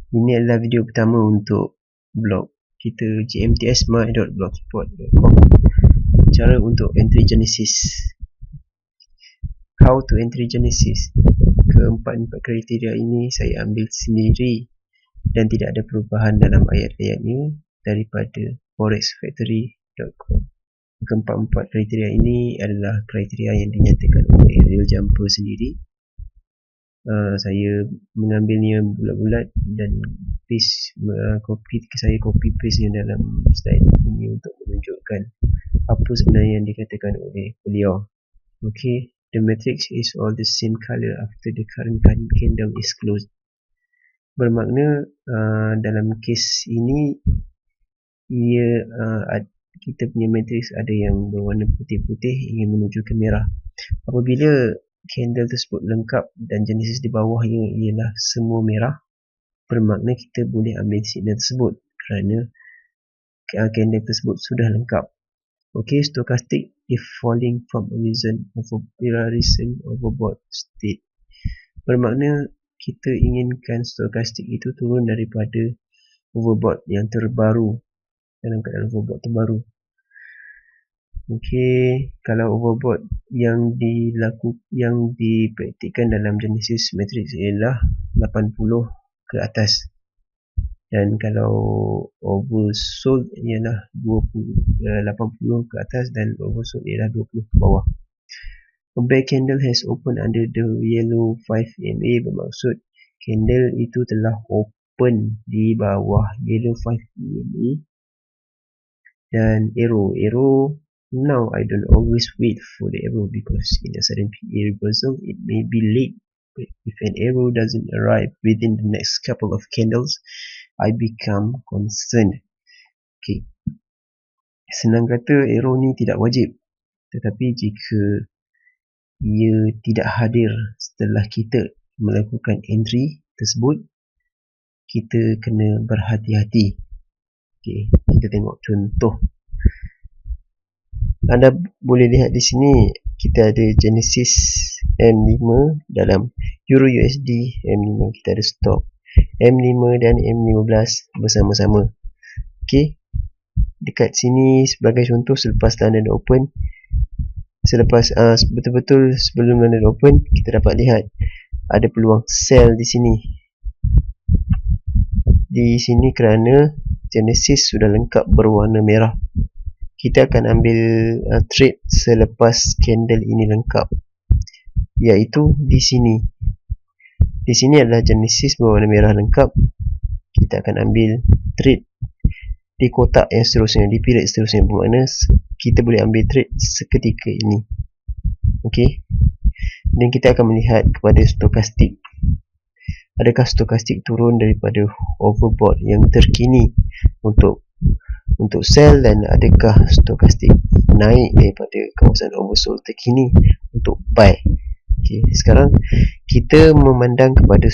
Ini adalah video pertama untuk blog kita gmtsmy.blogspot.com. Cara untuk entry Genesis. How to entry Genesis. Keempat kriteria ini saya ambil sendiri dan tidak ada perubahan dalam ayat-ayatnya daripada forexfactory.com. Keempat kriteria ini adalah kriteria yang dinyatakan oleh Real Jumper sendiri. Saya mengambilnya bulat-bulat dan saya copy paste nya dalam slide ini untuk menunjukkan apa sebenarnya yang dikatakan oleh beliau. Okay, the matrix is all the same color after the current candle is closed. Bermakna dalam kes ini kita punya matrix ada yang berwarna putih-putih ingin menuju ke merah. Apabila candle tersebut lengkap dan Genesis di bawahnya ialah semua merah, bermakna kita boleh ambil signal tersebut kerana candle tersebut sudah lengkap. Okay, stochastic if falling from a recent overbought state. Bermakna kita inginkan stochastic itu turun daripada overbought yang terbaru, dalam keadaan overbought terbaru. Okey, kalau overbought yang dipraktikkan dalam Genesis matrix ialah 80 ke atas, dan kalau oversold ialah 80 ke atas dan oversold ialah 20 ke bawah. A bear candle has opened under the yellow 5 EMA bermaksud candle itu telah open di bawah yellow 5 EMA dan arrow. Now I don't always wait for the arrow because in a sudden PA reversal it may be late, but if an arrow doesn't arrive within the next couple of candles, I become concerned. Okay, senang kata arrow ni tidak wajib, tetapi jika ia tidak hadir setelah kita melakukan entry tersebut, kita kena berhati-hati. Okay, kita tengok contoh. Anda boleh lihat di sini kita ada Genesis M5 dalam Euro USD M5, kita ada stok M5 dan M15 bersama-sama. Okey, dekat sini sebagai contoh, selepas London Open, betul-betul sebelum London Open, kita dapat lihat ada peluang sell di sini. Di sini kerana Genesis sudah lengkap berwarna merah. Kita akan ambil trade selepas candle ini lengkap, iaitu di sini. Di sini adalah Genesis berwarna merah lengkap. Kita akan ambil trade di kotak yang seterusnya, di period seterusnya, bermakna kita boleh ambil trade seketika ini. Okey, dan kita akan melihat kepada stokastik. Adakah stokastik turun daripada overbought yang terkini untuk sell, dan adakah stokastik naik daripada kawasan oversold terkini untuk buy. Okay, sekarang kita memandang kepada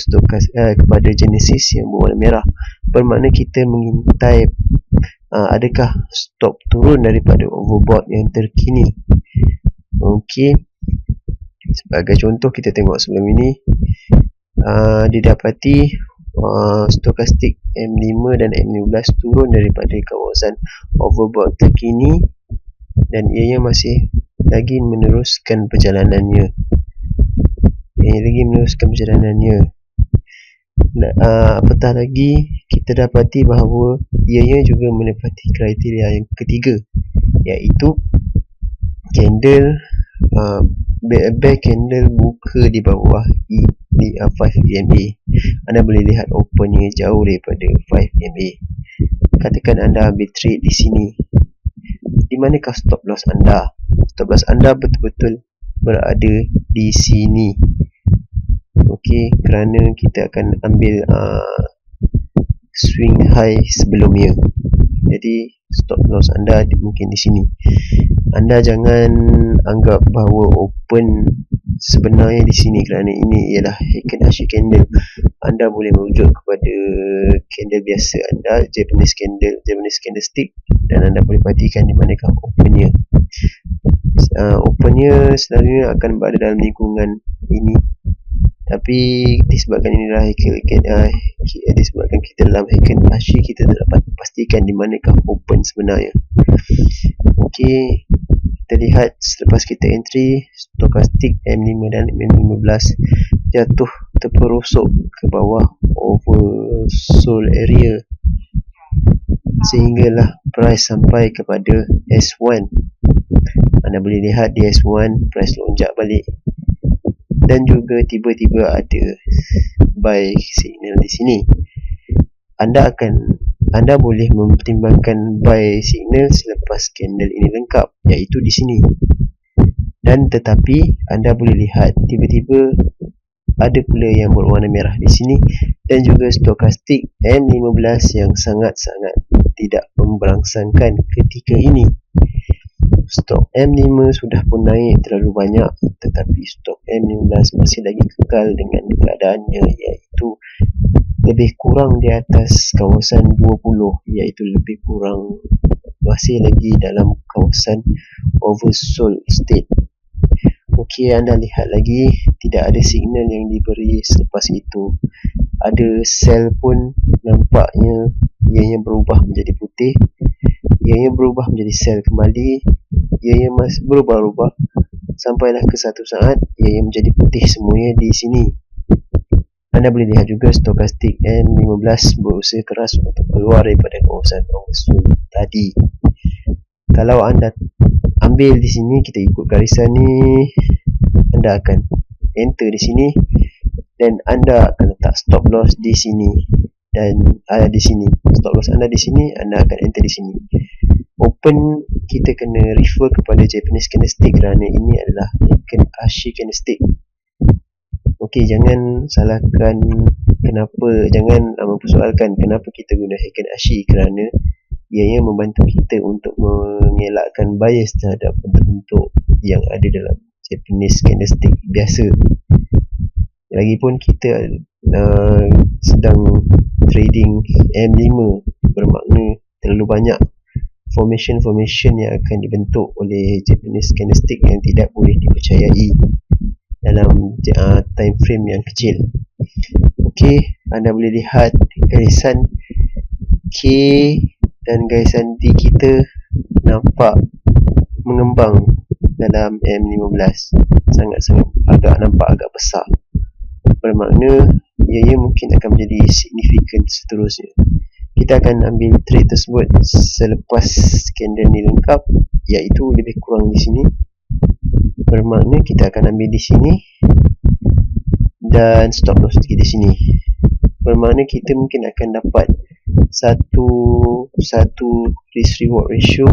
kepada Genesis yang berwarna merah, bermakna kita mengintai adakah stop turun daripada overbought yang terkini. Okey, sebagai contoh kita tengok sebelum ini didapati stokastik M5 dan M15 turun daripada kawasan overbought terkini dan ianya masih lagi meneruskan perjalanannya. Apatah lagi kita dapati bahawa ianya juga menepati kriteria yang ketiga, iaitu candle bear candle buka di bawah 5 EMA. Anda boleh lihat opennya jauh daripada 5 EMA. Katakan anda ambil trade di sini. Di manakah stop loss anda? Stop loss anda betul-betul berada di sini. Okey, kerana kita akan ambil swing high sebelumnya. Jadi stop loss anda mungkin di sini. Anda jangan anggap bahawa open sebenarnya di sini kerana ini ialah Heikin-Ashi candle. Anda boleh merujuk kepada candle biasa anda, Japanese candlestick, dan anda boleh perhatikan di manakah opennya. Opennya selalunya akan berada dalam lingkungan ini Tapi disebabkan inilah disebabkan kita dalam Hackenashi, kita tak dapat pastikan di manakah open sebenarnya. Okey, kita lihat selepas kita entry, stokastik M5 dan M15 jatuh terperosok ke bawah oversold area, sehinggalah price sampai kepada S1. Anda boleh lihat di S1 price lonjak balik, dan juga tiba-tiba ada buy signal di sini. Anda boleh mempertimbangkan buy signal selepas candle ini lengkap, iaitu di sini. Dan tetapi anda boleh lihat tiba-tiba ada pula yang berwarna merah di sini, dan juga stokastik M15 yang sangat-sangat tidak memberangsangkan ketika ini. Stok M5 sudah pun naik terlalu banyak, tetapi stok M15 masih lagi kekal dengan keadaannya, iaitu lebih kurang di atas kawasan 20, iaitu lebih kurang masih lagi dalam kawasan oversold state. Okey, anda lihat lagi tidak ada signal yang diberi selepas itu. Ada sell pun nampaknya ianya berubah menjadi putih, ianya berubah menjadi sell kembali, ianya masih berubah-ubah sampailah ke satu saat ianya menjadi putih semuanya di sini. Anda boleh lihat juga stokastik M15 berusaha keras untuk keluar daripada kawasan oversold tadi. Kalau anda ambil di sini, kita ikut garisan ni, anda akan enter di sini dan anda akan letak stop loss di sini, dan di sini stop loss anda di sini, anda akan enter di sini. Open kita kena refer kepada Japanese candlestick kerana ini adalah Hackenashi candlestick. Okey, jangan salahkan jangan mempersoalkan kenapa kita guna Hackenashi, kerana ianya membantu kita untuk mengelakkan bias terhadap bentuk-bentuk yang ada dalam Japanese candlestick biasa. Lagipun kita sedang trading M5, bermakna terlalu banyak formation yang akan dibentuk oleh Japanese candlestick yang tidak boleh dipercayai dalam time frame yang kecil. Okey, anda boleh lihat garisan K dan garisan D kita nampak mengembang dalam M15, sangat-sangat nampak agak besar, bermakna ianya mungkin akan menjadi signifikan seterusnya. Kita akan ambil trade tersebut selepas candle ni lengkap, iaitu lebih kurang di sini, bermakna kita akan ambil di sini dan stop loss di sini, bermakna kita mungkin akan dapat satu risk reward ratio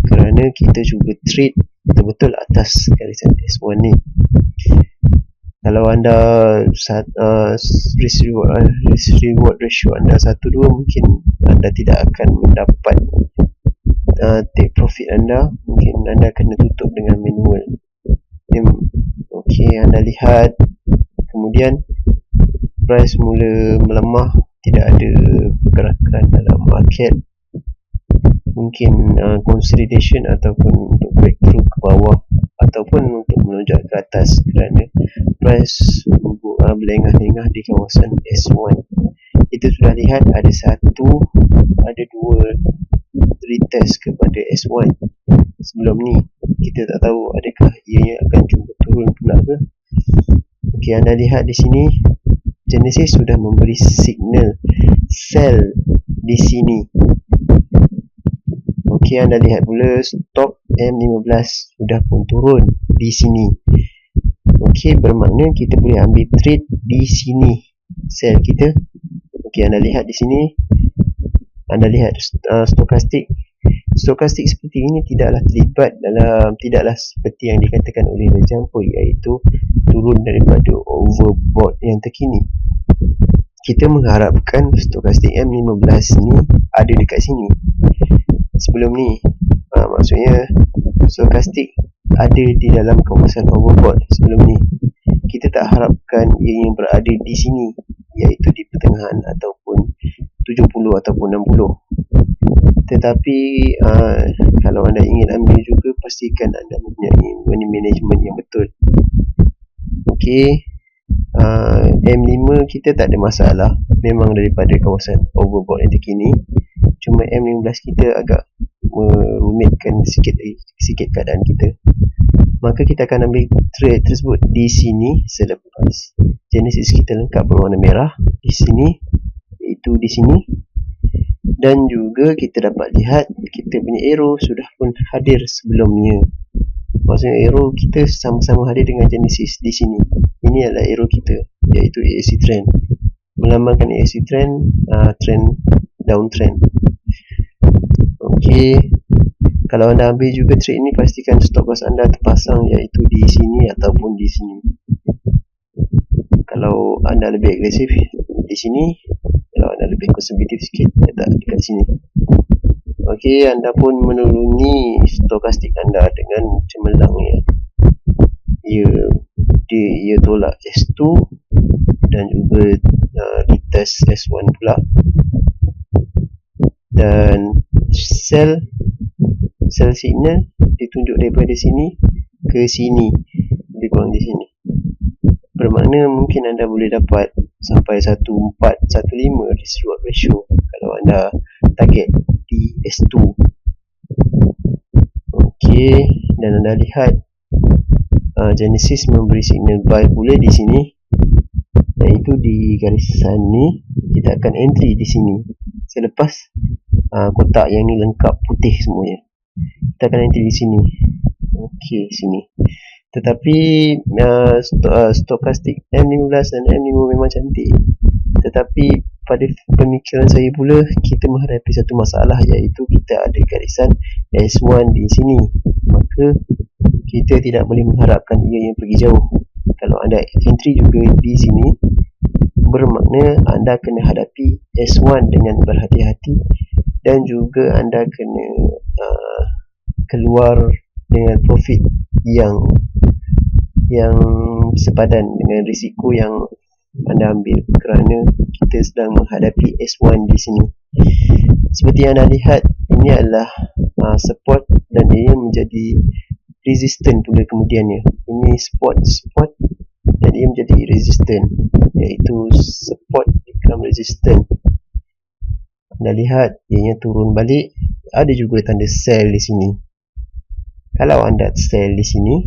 kerana kita cuba trade betul-betul atas garisan S1 ni. Kalau anda risk reward ratio anda 1-2, mungkin anda tidak akan mendapat take profit anda, mungkin anda kena tutup dengan manual. Okey, anda lihat kemudian price mula melemah, tidak ada pergerakan dalam market, mungkin consolidation ataupun untuk breakthrough ke bawah ataupun untuk melonjak ke atas, kerana price berlengah-lengah di kawasan S1. Kita sudah lihat ada dua retest kepada S1 sebelum ni. Kita tak tahu adakah ianya akan cuba turun pula ke. Okey, anda lihat di sini Genesis sudah memberi signal sell di sini. Okey, anda lihat pula stok M15 sudah pun turun di sini. Okey, bermakna kita boleh ambil trade di sini sell kita. Okey, anda lihat di sini, anda lihat stokastik seperti ini tidaklah seperti yang dikatakan oleh The Jumper, iaitu turun daripada overbought yang terkini. Kita mengharapkan stokastik M15 ni ada dekat sini sebelum ni, maksudnya stokastik ada di dalam kawasan overbought sebelum ni. Kita tak harapkan ia berada di sini, iaitu di pertengahan ataupun 70 ataupun 60. Tetapi kalau anda ingin ambil juga, pastikan anda mempunyai money management yang betul. Okey, M5 kita tak ada masalah, memang daripada kawasan overbought yang terkini. Cuma M15 kita agak merumitkan sikit keadaan kita. Maka kita akan ambil trade tersebut di sini selepas Genesis kita lengkap berwarna merah di sini, iaitu di sini. Dan juga kita dapat lihat kita punya arrow sudah pun hadir sebelumnya. Maksudnya arrow kita sama-sama hadir dengan Genesis di sini. Ini adalah arrow kita, iaitu AAC trend, melambangkan AAC trend, trend downtrend. Okey, kalau anda ambil juga trade ini, pastikan stop loss anda terpasang iaitu di sini ataupun di sini. Kalau anda lebih agresif di sini, kalau anda lebih konservatif sikit, letak dekat sini. Okey, anda pun menuruni stokastik anda dengan cemerlang ya. Ia tolak S2 dan juga retest S1 pula. Dan sell signal ditunjuk daripada sini ke sini, lebih kurang di sini. Bermakna mungkin anda boleh dapat sampai 1415 risk reward ratio kalau anda target di S2. Okey, dan anda lihat Genesis memberi signal buy pula di sini, iaitu di garisan ni. Kita akan entry di sini selepas kotak yang ni lengkap putih semuanya. Kita akan entry di sini. Okey, sini. Tetapi stokastik M15 dan M5 memang cantik. Tetapi pada pemikiran saya pula, kita menghadapi satu masalah, iaitu kita ada garisan S1 di sini. Maka kita tidak boleh mengharapkan ia yang pergi jauh. Kalau anda entry juga di sini, bermakna anda kena hadapi S1 dengan berhati-hati, dan juga anda kena keluar dengan profit yang sepadan dengan risiko yang anda ambil, kerana kita sedang menghadapi S1 di sini. Seperti yang anda lihat, ini adalah support dan ia menjadi resistant pula kemudiannya. Ini support dan ia menjadi resistant, iaitu support become resistant. Anda lihat ianya turun balik, ada juga tanda sell di sini. Kalau anda sell di sini,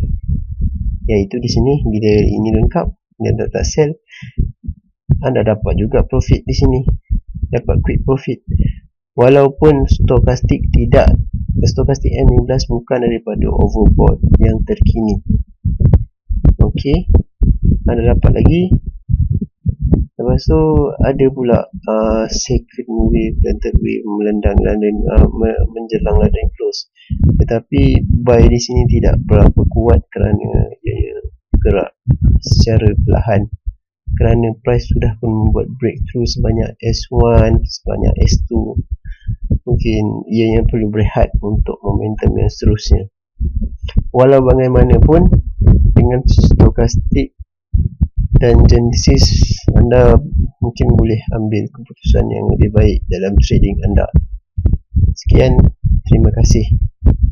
iaitu di sini, bila ini lengkap anda tak sell, anda dapat juga profit di sini, dapat quick profit. Walaupun stokastik M15 bukan daripada overbought yang terkini. Okey, anda dapat lagi. Lepas tu ada pula second wave dan third wave menjelang London close. Tetapi buy di sini tidak berapa kuat kerana ia bergerak secara perlahan, kerana price sudah pun membuat breakthrough sebanyak S1, sebanyak S2. Mungkin ia yang perlu berehat untuk momentum yang seterusnya. Walau bagaimanapun, dengan stokastik dan Genesis, anda mungkin boleh ambil keputusan yang lebih baik dalam trading anda. Sekian, terima kasih.